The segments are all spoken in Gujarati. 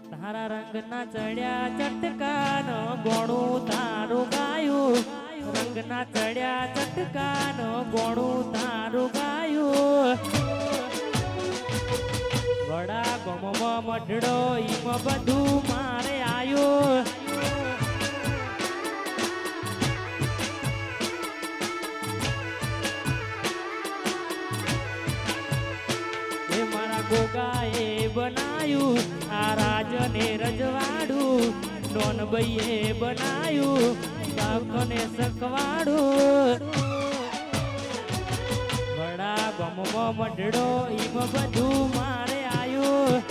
તારા રંગના ચડ્યા ચટકાન ગોણું તારું ગાયું રંગના ચડ્યા ચટકાન ગોણું તારું ગાયું વડા ગમમાં મઢડો ઈમ બધું મારે આયો એ મારા ગોગાએ બનાયું આ રાજને રજવાડું ડોનભાઈએ બનાયું કાકને સકવાડું વડા ગમમાં મઢડો ઈમ બધું મારે આયું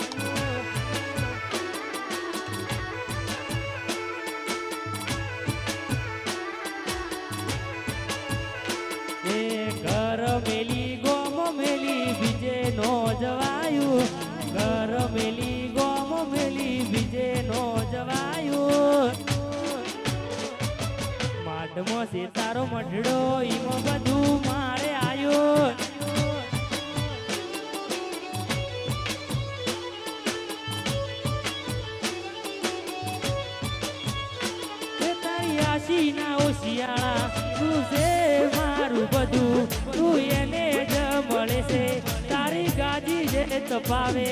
એ ઘર મેલી ગોમ મેલી બીજે નો જવાયું ઘર મેલી ગોમ મેલી બીજે નો જવાયું માટમો સિતારો મઢડો ઈમ બધું મારે આયો તારી આશી ના ઓશિયાળા તું છે મારું બધું તું એને જ મળે છે તારી ગાજી જે તપાવે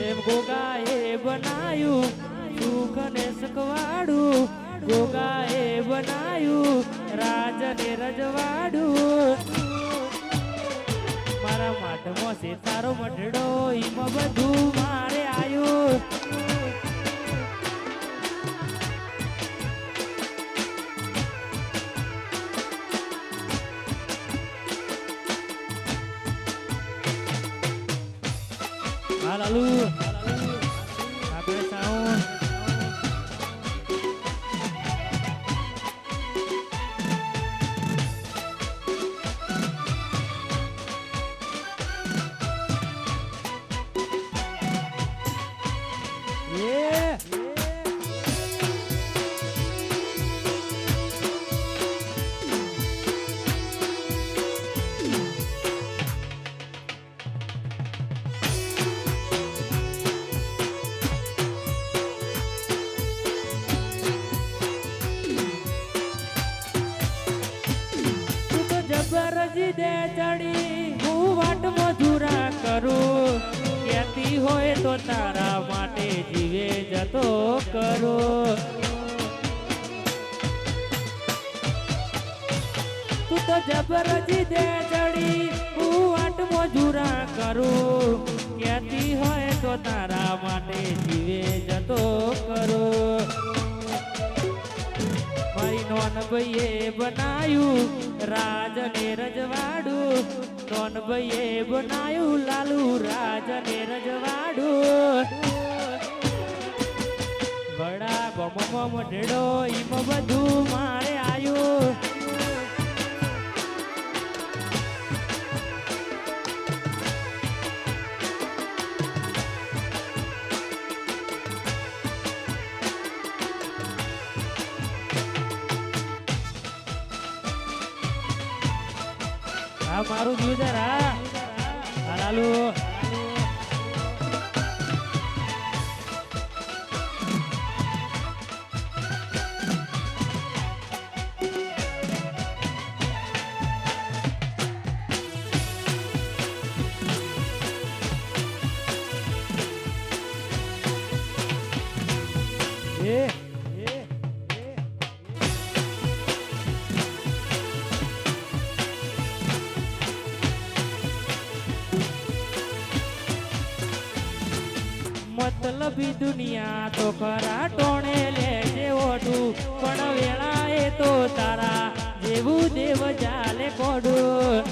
એમ ગોગાએ બનાયું સુખ ને સકવાડું ગોગાએ બનાયું રાજને રજવાડું મારા માટમાં સિતારો મઢડો ઈમ બધું મારે આયું Lalu habis tahun yeah જબરજી દે ચડી હું વાટ મજૂરા કરું કહેતી હોય તો તારા માટે જીવે જતો કરું તું તો જબરજી દે ચડી હું વાટ મજૂરા કરું કહેતી હોય તો તારા માટે જીવે જતો કરું મારી નોન ભાઈએ બનાયું રાજને રજવાડું નોન ભાઈએ બનાયું લાલુ રાજને રજવાડું બડા ગમમાં મઢડો ઈમ બધું મારે આયું મારું યુઝર હા લાલુ મતલબી દુનિયા તો ખરા ટોણે લેજે ઓઢું પણ વેળાએ તો તારા જેવું દેવ ચાલે કોડું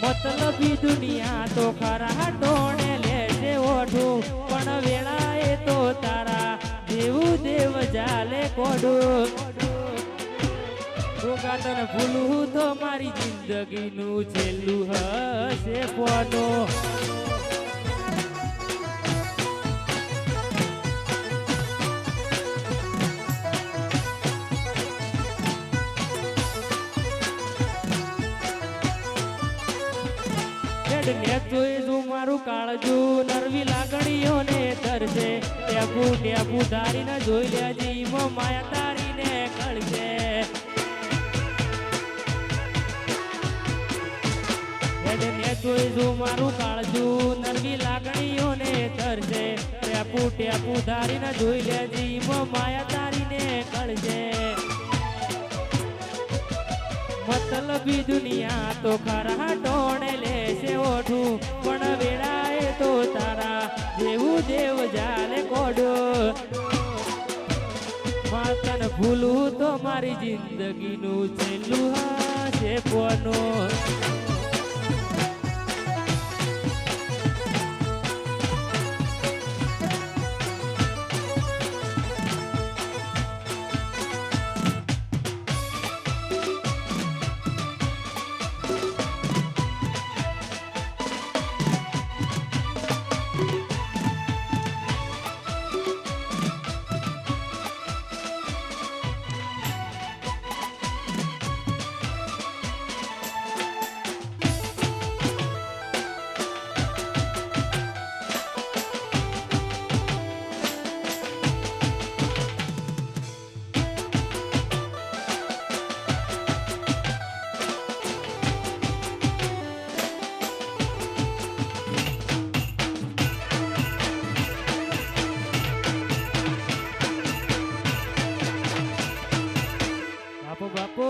મતલબી દુનિયા તો ખરા ટોણે લેજે ઓઢું પણ વેળાએ તો તારા જેવું દેવ ચાલે કોડું ગોગાતન ભૂલું તો મારી જિંદગીનું છેલ્લું હશે પોનો હેડ ને જોઈ જો મારું કાળજું નરવી લાગણીઓને તરશે ટેપુ ટેપુ ધારીને જોઈ લેજે ઈમાં માયા તારીને કળશે હેડ ને જોઈ જો મારું કાળજું નરવી લાગણીઓને તરશે ટેપુ ટેપુ ધારીને જોઈ લેજે ઈમાં માયા તારીને કળશે મતલબી દુનિયા તો ખરા ટોણે લેશે ઓઠું પણ વેળાએ તો તારા જેવું દેવ જાલે કોડો માતન ભૂલું તો મારી જિંદગીનું છેલ્લું હશે કોનું બાપુ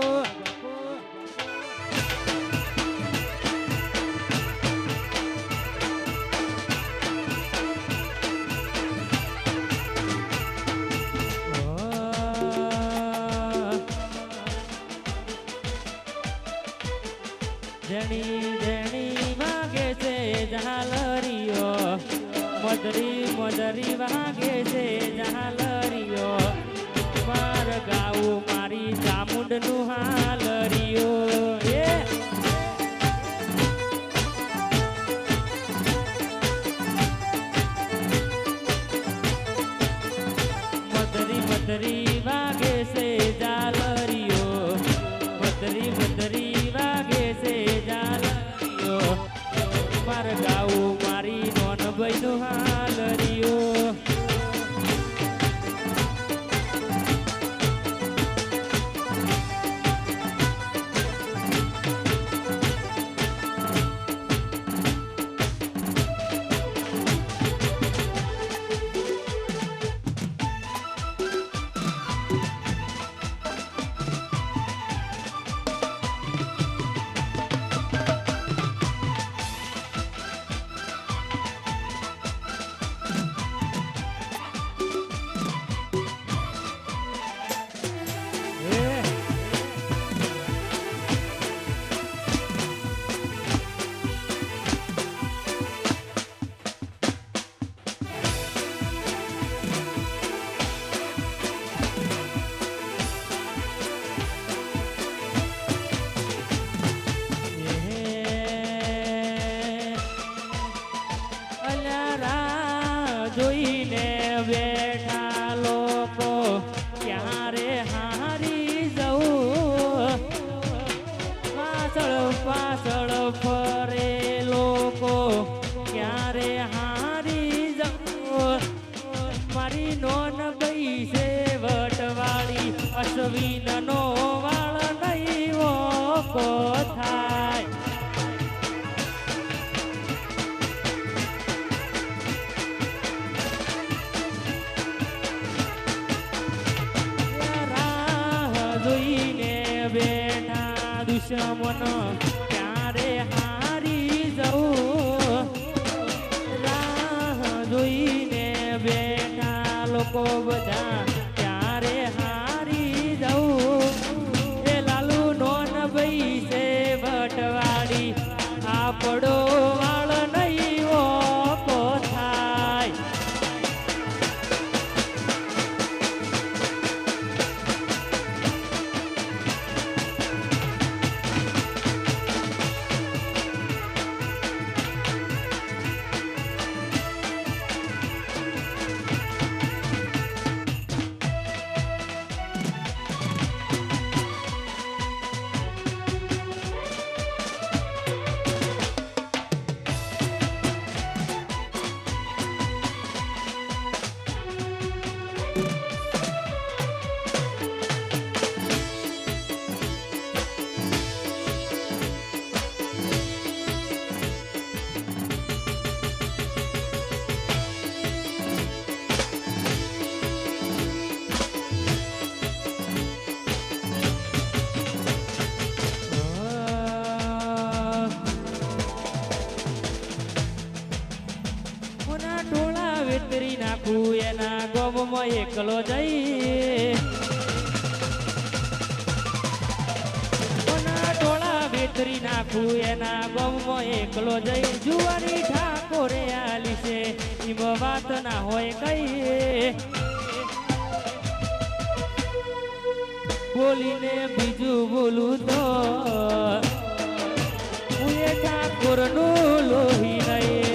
જણી જણી વાગે છે ઝાલરીઓ મદરી મદરી વાગે છે ઝાલરીઓ માર ગાવું મારી ચામુંડનું હાલરીઓ મદરી મદરી વાગે છે ઝાલરીઓ મદરી મદરી વાગે છે ઝાલરીઓ માર ગાવું મારી નોન બઈનું હાલરીઓ જોઈને બેઠા લોકો ક્યારે હારી જવું પાછળ પાછળ ફરે લોકો ક્યારે હારી જવું મારી નોન બઈ છે વટવાળી અશ્વિન નો વાળ નહીં ઓકો થાય જોઈને બેઠા દુશ્મનો ક્યારે હારી જવું રાહ જોઈને બેઠા લોકો બધા ક્યારે હારી જવું એ લાલુ નોન બઈ છે વટવાળી આપડો વાળ નહીં ઓકો થાય વિતરી નાખું એના ગોમમાં એકલો જઈ વિતરી નાખું એના ગમમાં એકલો જઈ જુવાની ઠાકોરે આલી છે એમાં વાત ના હોય કઈ બોલીને બીજું બોલું તો હું એ ઠાકોરનું લોહી નહીં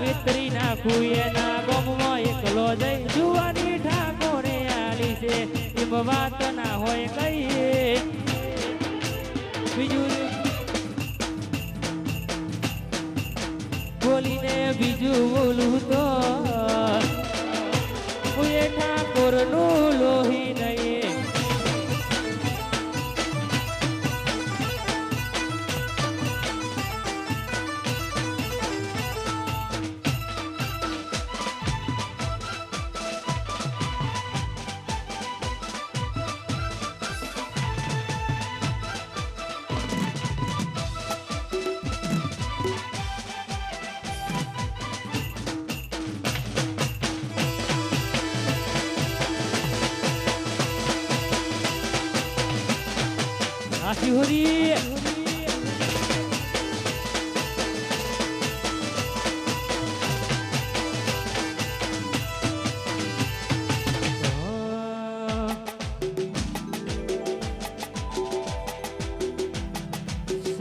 વિતરી નાખું એના ગમમાં એકલો જઈ જુવાની ઠાકોરે આલી છે એમ વાત ના હોય કઈ બીજું બોલીને બીજું બોલું તો હું એ ઠાકોરનું લોહી નહીં Huri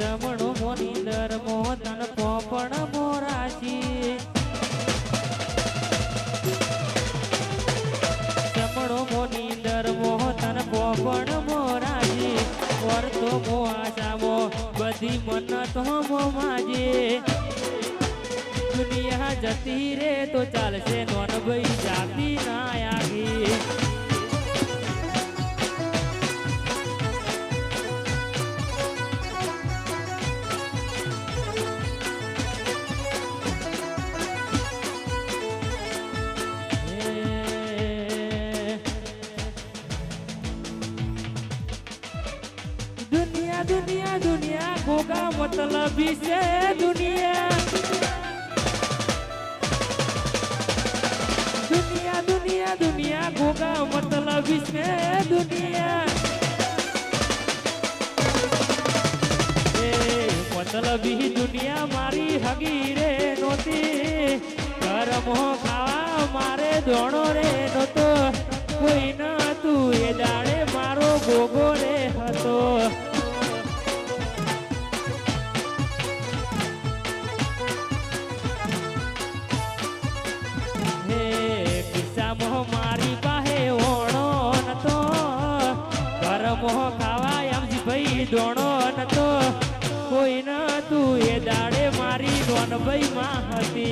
સમણો મોની દર મોતન પોપણ મોરાશી સમણો મોની દર મોતન પોપણ મોરાશી વર્તો મો આશામો બધી મન્નતો મો માજે દુનિયા જતી રે તો ચાલશે નોન ભાઈ જાતી ના આગી दुनिया दुनिया होगा मतलब से दुनिया दुनिया दुनिया दुनिया होगा मतलब से दुनिया मतलब ही दुनिया मारी हगी रे नोती करमो खावा मारे दोणो रे नोतो कोई न तू ये दाड़े मारो गोगो रे हतो मारी बाहे ओणो न तो करमो खावा एम जी भाई दोणो न तो कोई न तू ये दाड़े मारी दोन भाई मां हती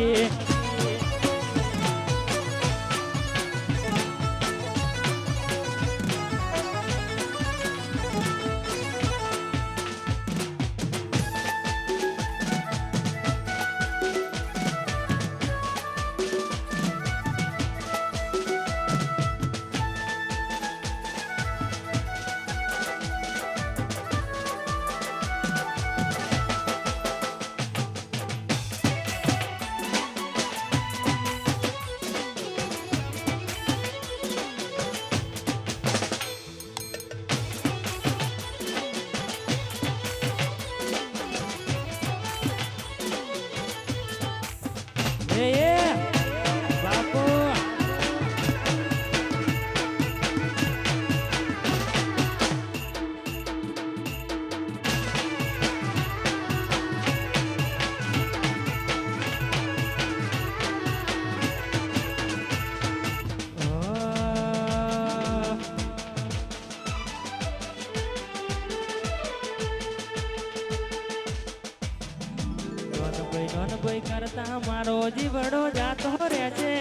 કોઈ કરતા મારો જીવડો જાતો રહે છે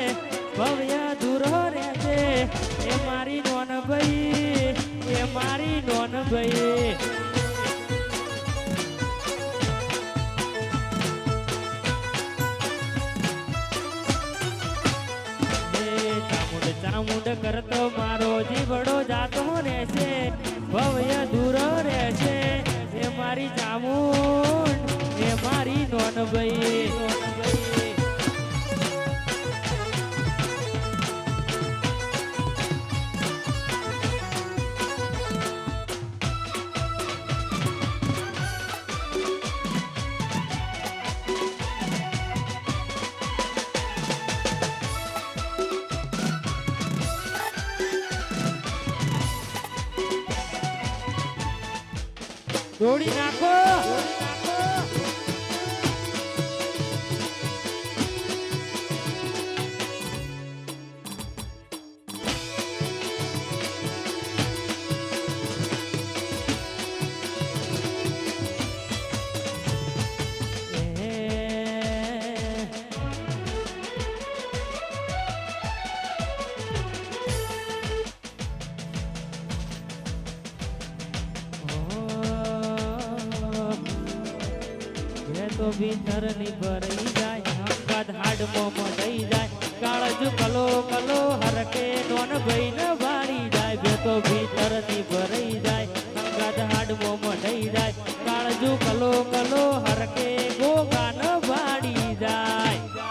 ભવ્ય દૂરો રહે છે એ મારી નોન ભાઈ એ મારી નોન ભાઈ ચામુંડ ચામુંડ કરતો મારો જીવડો જાતો રહે છે ભવ્ય દૂરો તોડી નાખો. તો ભીતર ની ભરાઈ જાય અંગત હાડમાં મડાઈ જાય કાળજ કલો કલો હરકે નોન ભાઈ ન ભારી જાય બે તો ભીતર ની ભરાઈ જાય અંગત હાડમાં મડાઈ જાય કાળજ કલો કલો હરકે ગોગા ન ભાડી જાય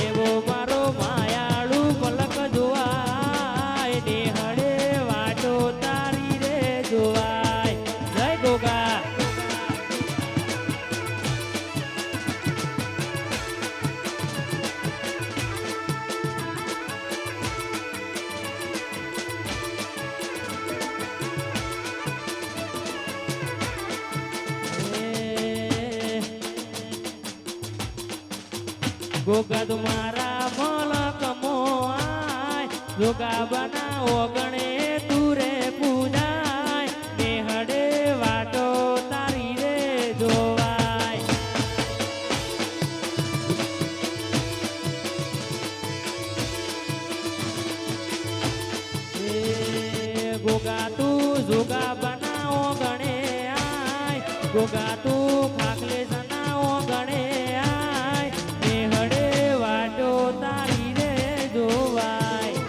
એવો મારો માયાળુ પલક જોવાય નેહળે વાટો તારી રે જોવાય જય ગોગા. ગોગા તુમારા મલક મોઆય જોગા બનાવો ગણે તુરે પૂજાય નેહડે વાટો તારી રે જોવાય. ગોગા તું જોગા બનાવો ગણે આય ગોગા તું ખાખલે સનાવો ગણે તારી રે જોવાય.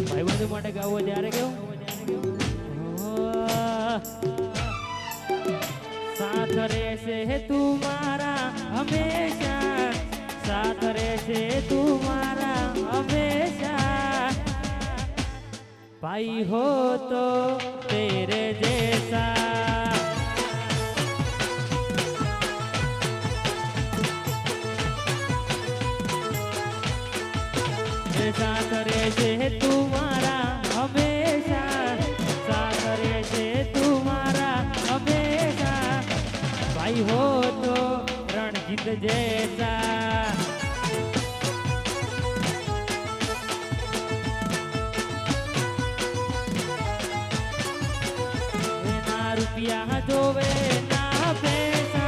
ભાઈબંધો માટે ગાવો ત્યારે કેવું સાથ રહેશે તું મારા હંમેશા સાથ રહેશે તું મારા હંમેશા ભાઈ હો તો તેરે જૈસા साथ रहते तुम्हारा हमेशा साथ रहते तुम्हारा हमेशा भाई हो तो रणजीत जैसा. ना रुपया जोवे ना पैसा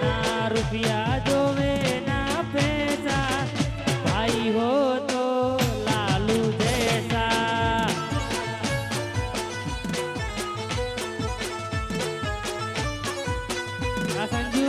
ना रुपया जोवे ना पैसा भाई हो तो लालू जैसा. संजू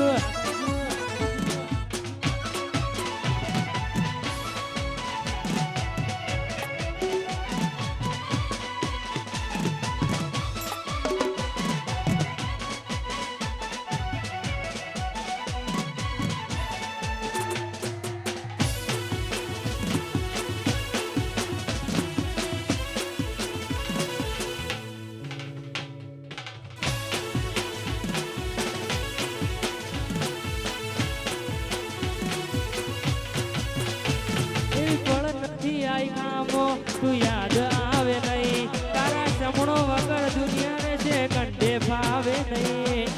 તું યાદ આવે નહીં તારા જમણો વગર દુનિયાને છે કંડે ભાવે નહીં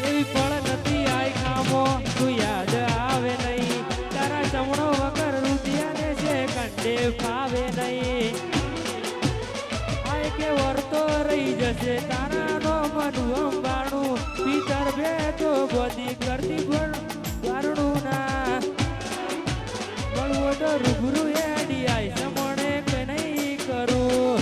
એવી પળ નથી આઈ ખામો તું યાદ આવે નહીં તારા જમણો વગર દુનિયાને છે કંડે ભાવે નહીં આય કે વર્તો રહી જશે તારા નો મન અંબાણું ભીતર બેઠો બધી કરતી વારણું ના રૂબરૂ એડી આઈ સમણે કે નહીં કરું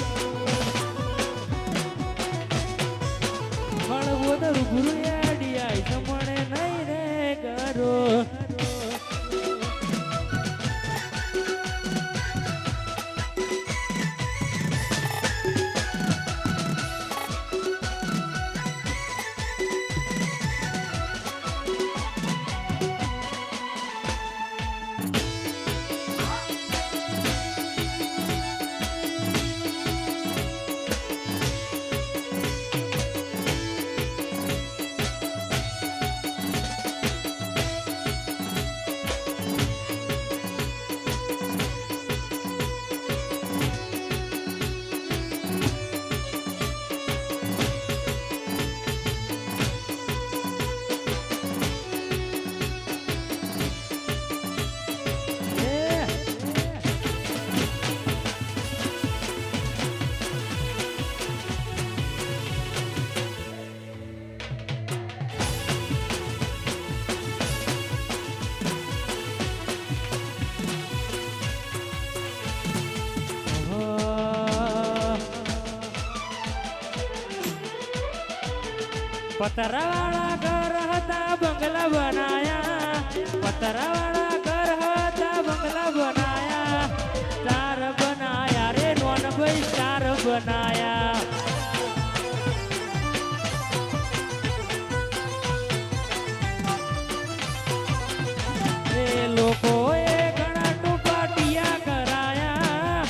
પતરાવાળા ઘર હતા બંગલા બનાયા, પતરાવાળા ઘર હતા બંગલા બનાયા, સ્ટાર બનાયા રે નોનભાઈ સ્ટાર બનાયા. લોકોએ ઘણા ટોપાટિયા કરાયા,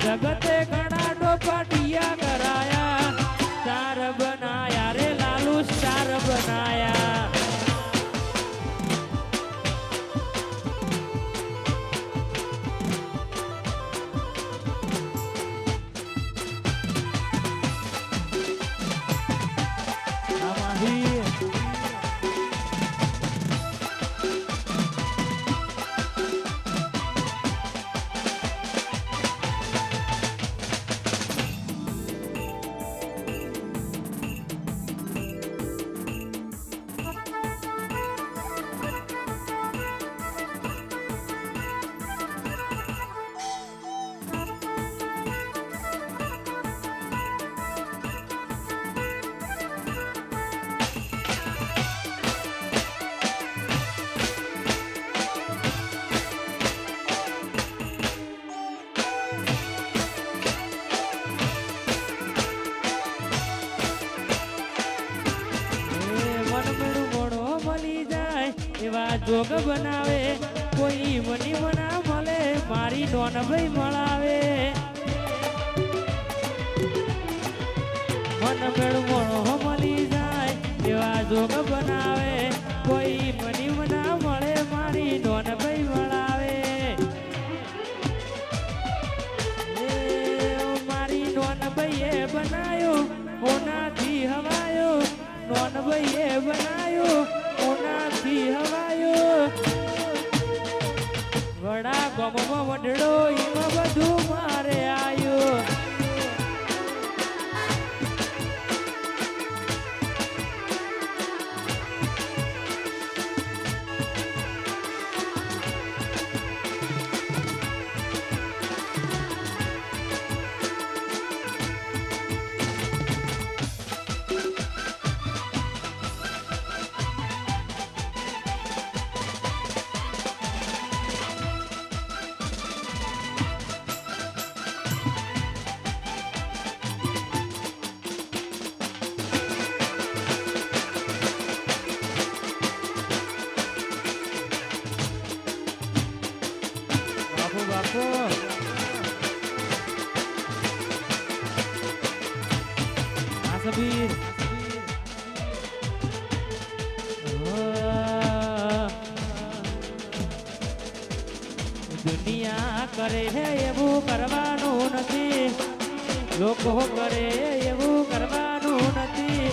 જગતે ઘણા ટોપાટિયા કરાયા, સ્ટાર બનાયા રે લાલુ સ્ટાર બનાયા. એવા જોગ બનાવે કોઈ મની મના મળે મારી નોનભાઈ મળાવે. મન મેળવો મળી જાય એવા જોગ બનાવે કોઈ મની મના મળે મારી નોનભાઈ મળાવે. મારી નોનભાઈએ બનાયો ઓનાથી હવાયો, નોનભાઈએ બનાયો ઓનાથી હવાયો. વડા ગમમાં વડડો એમાં બધું મારે આયો. બાપુ આ સબીર દુનિયા કરે હે એવું કરવાનું નથી, લોકો કરે એવું કરવાનું નથી,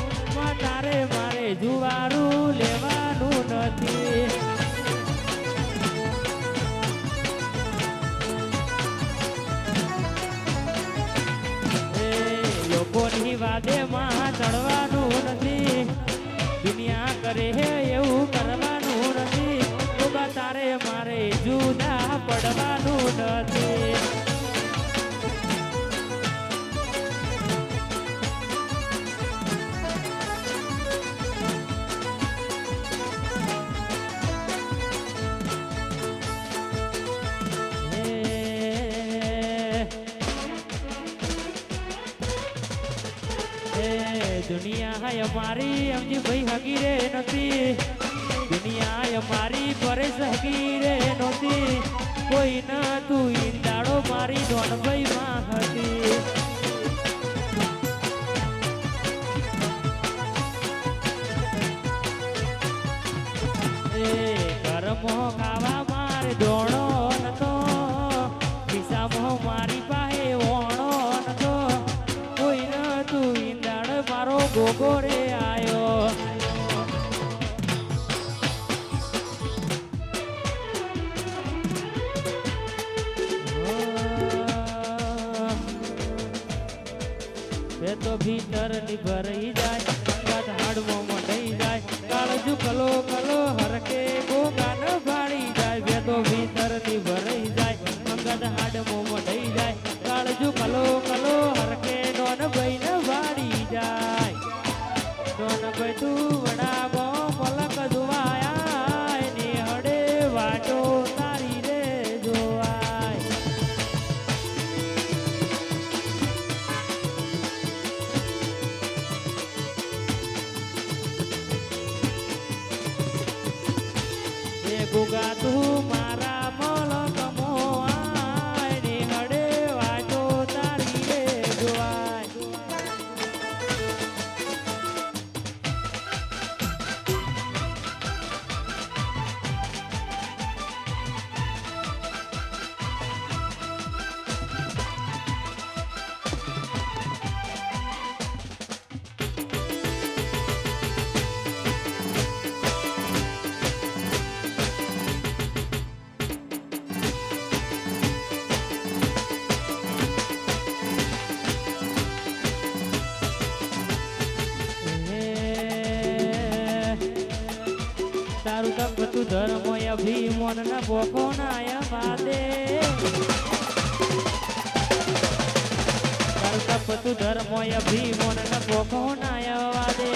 તારે મારે જુવારું લેવાનું નથી. લોકોની વાદેમાં ચડવાનું નથી, દુનિયા કરે હે એવું કરવાનું નથી, તારે મારે જુદા પડવાનું નથી. દુનિયા અમારી સમજી ભાઈ હગી રે નથી, દુનિયા અમારી પરેશ હગી રે નહોતી, કોઈ ન તું ઈંદાડો મારી નોનભાઈ માં હતી. કરમો ખાવા મારે દોણો નતો, ખિસ્સામાં મારી પાસે ઓણો નતો, કોઈ ન તું ઈંદાડ મારો ગોગો રે આયો. તો ભીતર ની ભરાઈ જાય, અંગાત હાડમાં મંડાઈ જાય, કાળજુ કલો કલો હરકે ગોગાન ભાળી જાય. બે તો ભીતર ની ભરાઈ જાય, અંગાત હાડમાં મંડાઈ જાય, કાળજુ કલો કલો હરકે નોન ભાઈ ને ભાળી જાય. નોન ભાઈ તું વડાગો મલક જોવાય ને હડે વાટો તારી રે જોવાય એ ગુગા તું મારા મલક મોઆય ને હડે વાટો તારી રે જોવાય તારું તપતું ધર્મ અભિમન ના ભોખો નાય વાદે તારું તપતું ધર્મ અભિમન ના ભોખો નાય વાદે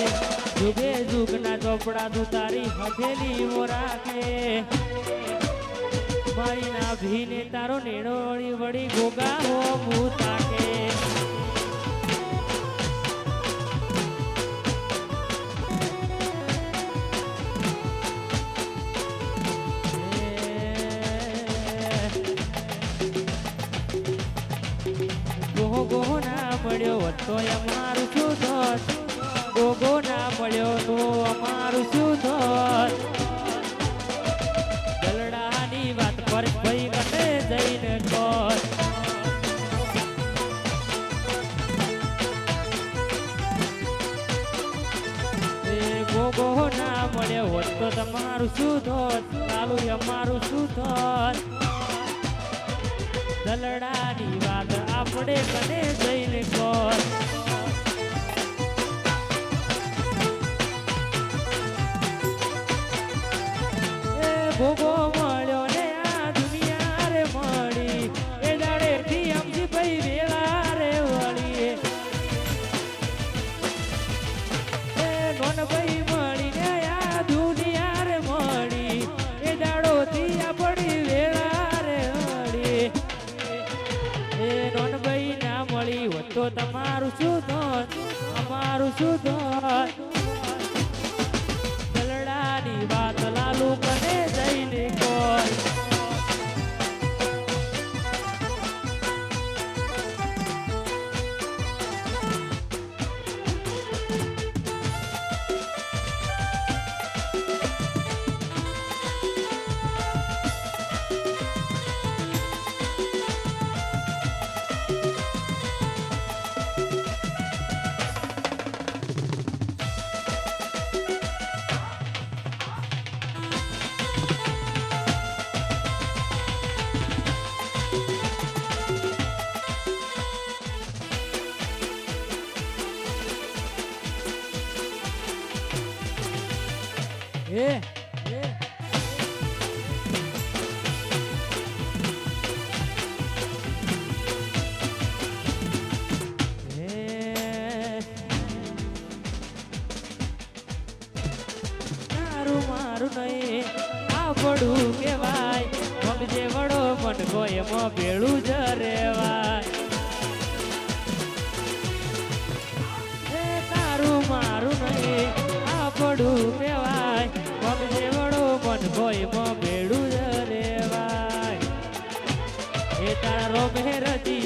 જુગે જુગ ના ચોપડા તું તારી હથેલી મો રાખે મારી ના ભીને તારો નેડોળી વળી ગોગા હો હું તાકે ગોગો ના મળ્યો તો અમારું શું થોત ગોગો ના મળ્યો તો અમારું શું થોત દલડાની વાત પર ભાઈ કટે જઈને કોત એ ગોગો ના મળ્યો હોત તો તમારું શું થોત ચાલુ અમારું શું થોત દલડાની વાત આપણે કને જઈને કોર એ ભોગો મળ્યો ને આ દુનિયા રે મળી એ દાડે થી અમજી ભાઈ વેળા રે વળી એ નોન ભાઈ મળી ને આ દુનિયા રે મળી એ દાડો થી આપણી વેળા રે વળી એ નોનભાઈ ના મળી હોત તો તમારું શું થોત અમારું શું થોત દલડાની વાત લાલુ કને જઈને કોઈ મારું નહીં આ પડું કેવાય મગજે વડો મન કોઈ એમાં ભેળું જ રેવાય એ તારું મારું નહીં આ પડું કેવાય મગજે વડો મન કોઈ એમાં ભેળું જ રેવાય એ તારો મેરજી